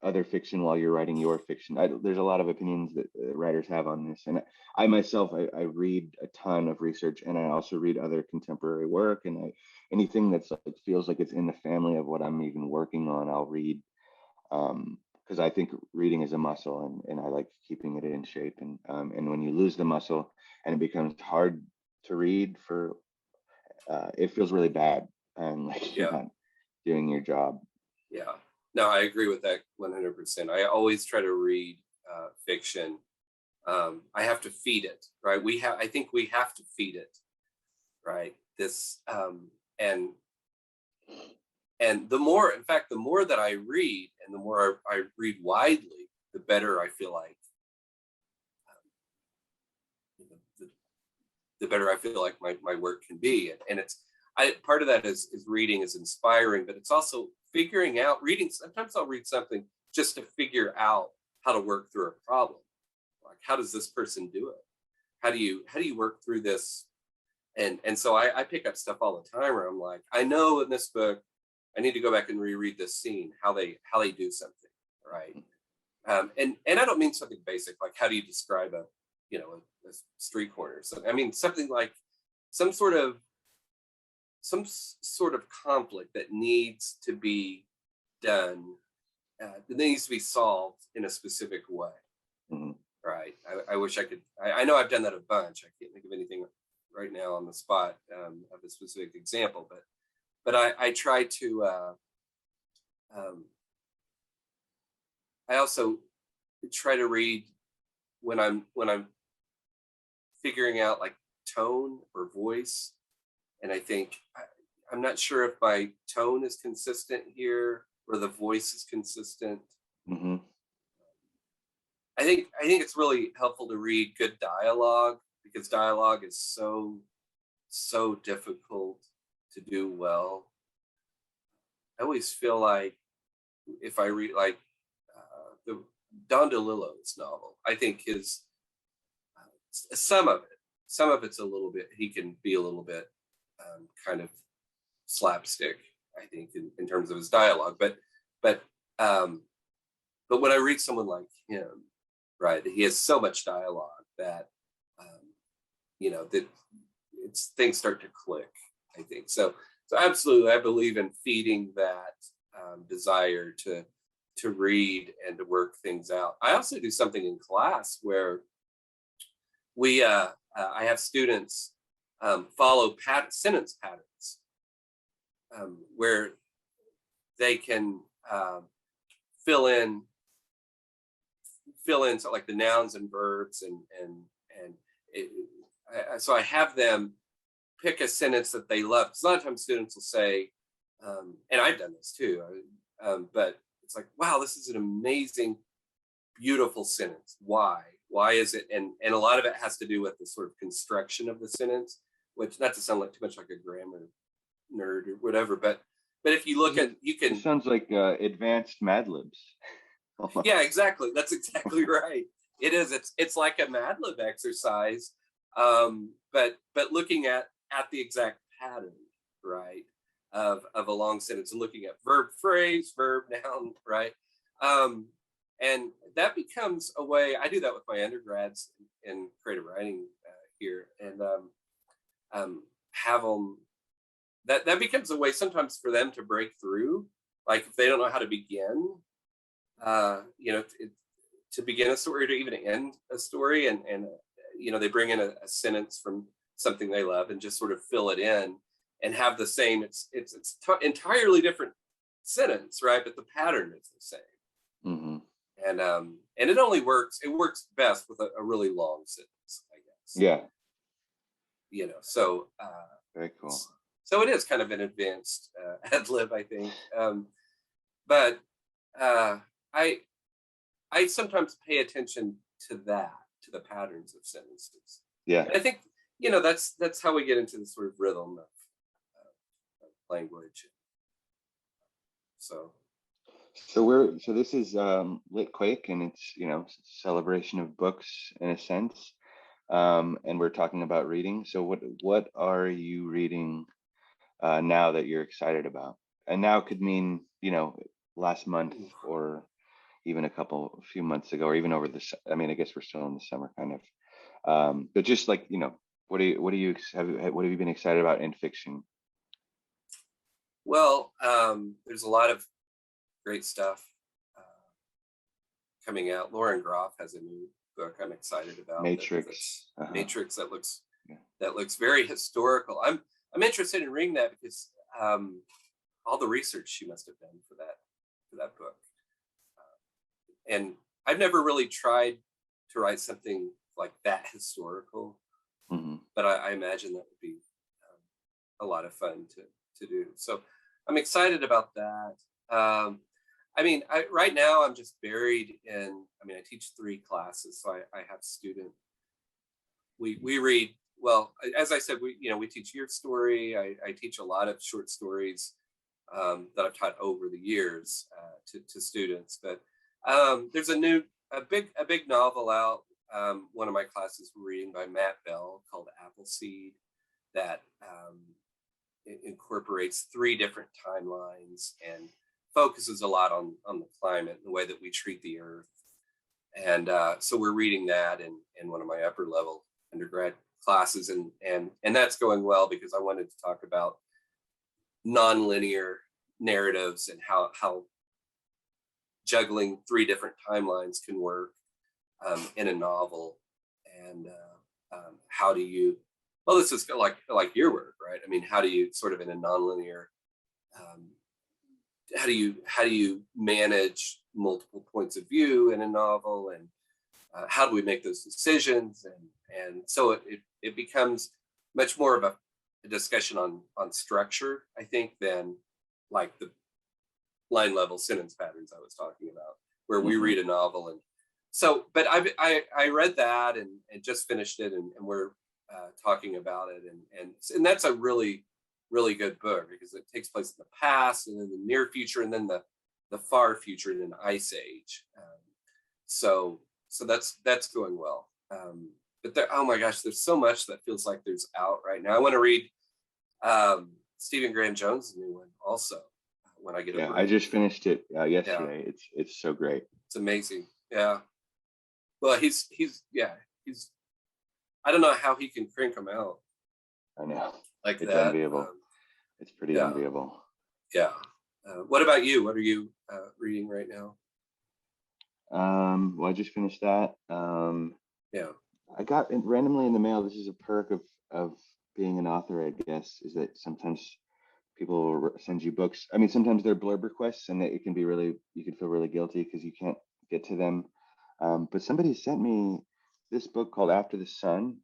other fiction while you're writing your fiction? There's a lot of opinions that writers have on this, and I myself, I read a ton of research, and I also read other contemporary work, and anything that's like feels like it's in the family of what I'm even working on, I'll read, because I think reading is a muscle, and I like keeping it in shape, and when you lose the muscle and it becomes hard to read it feels really bad, and like you're not doing your job. No, I agree with that 100%. I always try to read fiction. I have to feed it, right? I think we have to feed it, right? This, and the more that I read, and the more I read widely, the better I feel like, the better I feel like my work can be. And part of that is reading is inspiring, but it's also figuring out, reading. Sometimes I'll read something just to figure out how to work through a problem. Like, how does this person do it? How do you work through this? And so I pick up stuff all the time where I'm like, I know in this book, I need to go back and reread this scene, how they do something, right? And I don't mean something basic, like how do you describe a street corner? So I mean something like some sort of conflict that needs to be done, that needs to be solved in a specific way. Mm-hmm. Right. I wish I could. I know I've done that a bunch. I can't think of anything right now on the spot of a specific example, but I try to. I also try to read when I'm figuring out like tone or voice, and I think I'm not sure if my tone is consistent here or the voice is consistent. Mm-hmm. I think it's really helpful to read good dialogue, because dialogue is so difficult to do well. I always feel like if I read like the Don DeLillo's novel, I think his some of it's a little bit, he can be a little bit kind of slapstick, I think, in terms of his dialogue. But when I read someone like him, right, he has so much dialogue that that it's things start to click, I think. So absolutely, I believe in feeding that desire to read and to work things out. I also do something in class where we I have students follow sentence patterns where they can fill in so like the nouns and verbs so I have them pick a sentence that they love. Because a lot of times students will say, and I've done this too, but it's like, wow, this is an amazing, beautiful sentence. Why? Why is it? And a lot of it has to do with the sort of construction of the sentence, which not to sound like too much like a grammar nerd or whatever, but if you look at, you can. It sounds like advanced Mad Libs. Yeah, exactly. That's exactly right. It is. It's like a Mad Lib exercise, but looking at the exact pattern, right, of a long sentence, and looking at verb, phrase, verb, noun, right, and that becomes a way. I do that with my undergrads in creative writing here, and have them. That becomes a way sometimes for them to break through, like if they don't know how to begin, to begin a story, or to even end a story, and they bring in a sentence from something they love and just sort of fill it in and have the same. It's entirely different sentence, right? But the pattern is the same. Mm-hmm. And it only works. It works best with a really long sentence, I guess. Yeah. So very cool. So it is kind of an advanced ad lib, I think. But I sometimes pay attention to to the patterns of sentences. Yeah. And I think that's how we get into the sort of rhythm of language. So this is Litquake, and it's celebration of books in a sense, and we're talking about reading. So what are you reading now that you're excited about? And now could mean last month, or even a few months ago, or even over this. I mean, I guess we're still in the summer, kind of. But just like what have you been excited about in fiction? Well, there's a lot of great stuff coming out. Lauren Groff has a new book I'm excited about. Matrix. Matrix that looks very historical. I'm interested in reading that because all the research she must have done for that book. And I've never really tried to write something like that historical, mm-hmm. but I imagine that would be a lot of fun to do. So I'm excited about that. Right now I'm just buried in. I teach 3 classes, so I have we read. Well, as I said, we teach year story. I teach a lot of short stories that I've taught over the years to students. But there's a big novel out. One of my classes were reading by Matt Bell called Appleseed, that incorporates 3 different timelines and focuses a lot on the climate and the way that we treat the earth. And so we're reading that in one of my upper level undergrad classes, and that's going well because I wanted to talk about nonlinear narratives and how juggling 3 different timelines can work in a novel. And how do you, well, this is like your work, right? How do you sort of in a nonlinear, how do you manage multiple points of view in a novel, and how do we make those decisions? And so it becomes much more of a discussion on structure, I think, than like the line level sentence patterns I was talking about, where we read a novel. And so, but I read that and just finished it, and we're talking about it, and that's a really, really good book because it takes place in the past and in the near future, and then the far future in an ice age. So that's going well. But there, oh my gosh, there's so much that feels like there's out right now. I want to read Stephen Graham Jones' new one also when I get Yeah, a break. I just finished it yesterday. It's so great. It's amazing. Yeah. Well, he's I don't know how he can crank them out I know. like It's that. enviable. It's pretty enviable. Yeah. What about you? What are you reading right now? Well, I just finished that. Yeah. I got it randomly in the mail. This is a perk of being an author, I guess, is that sometimes people will send you books. I mean, sometimes they're blurb requests, and it can be really, you can feel really guilty because you can't get to them. But somebody sent me this book called After the Sun.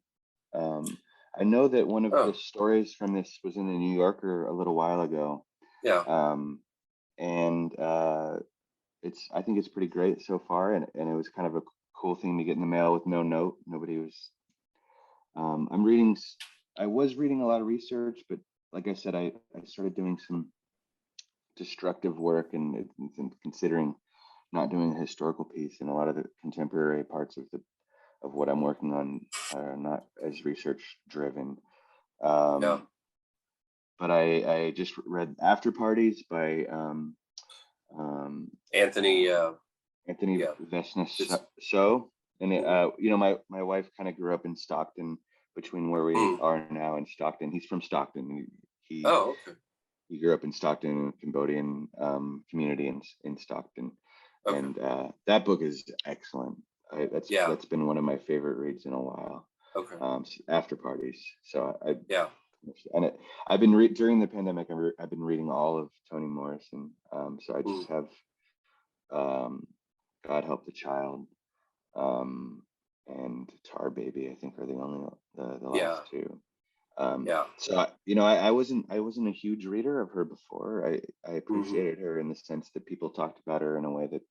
I know that one of the stories from this was in the New Yorker a little while ago. Yeah. And I think it's pretty great so far, and it was kind of a cool thing to get in the mail with no note. Nobody was. I was reading a lot of research, but like I said, I started doing some destructive work and considering not doing a historical piece, and a lot of the contemporary parts of what I'm working on are not as research driven. But I just read After Parties by Anthony Vesna So, and my wife kind of grew up in Stockton, between where we are now and Stockton. He's from Stockton. He grew up in Stockton, Cambodian community in Stockton, and that book is excellent. That's been one of my favorite reads in a while. After Parties. So I've been during the pandemic. I've been reading all of Toni Morrison. So I just have God Help the Child and Tar Baby, I think, are the last two. So I wasn't a huge reader of her before. I appreciated her in the sense that people talked about her in a way that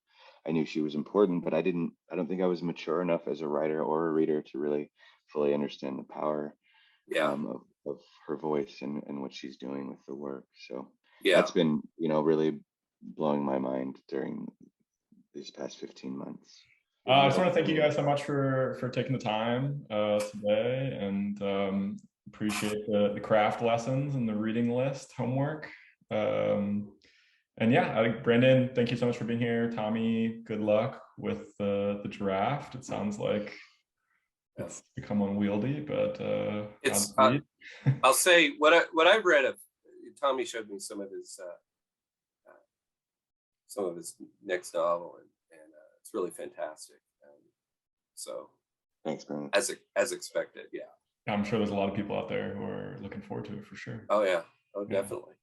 I knew she was important, but I don't think I was mature enough as a writer or a reader to really fully understand the power of her voice and what she's doing with the work. So that's been really blowing my mind during these past 15 months. I just want to thank you guys so much for taking the time today, and appreciate the craft lessons and the reading list homework. And yeah, I think Brandon, thank you so much for being here. Tommy, good luck with the draft. It sounds like it's become unwieldy, but it's I'll say what I've read of Tommy showed me some of his next novel, and it's really fantastic. So thanks, Brandon. As expected, I'm sure there's a lot of people out there who are looking forward to it for sure. Definitely.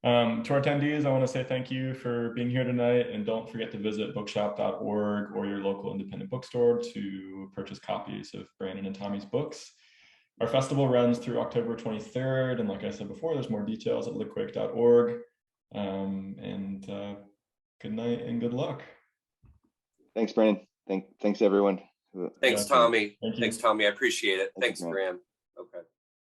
To our attendees, I want to say thank you for being here tonight, and don't forget to visit bookshop.org or your local independent bookstore to purchase copies of Brandon and Tommy's books. Our festival runs through October 23rd, and like I said before, there's more details at litquake.org. And good night and good luck. Thanks, Brandon. Thanks everyone. Thanks, Tommy. Thank you. Thanks, Tommy. I appreciate it. Thanks, Graham. Okay.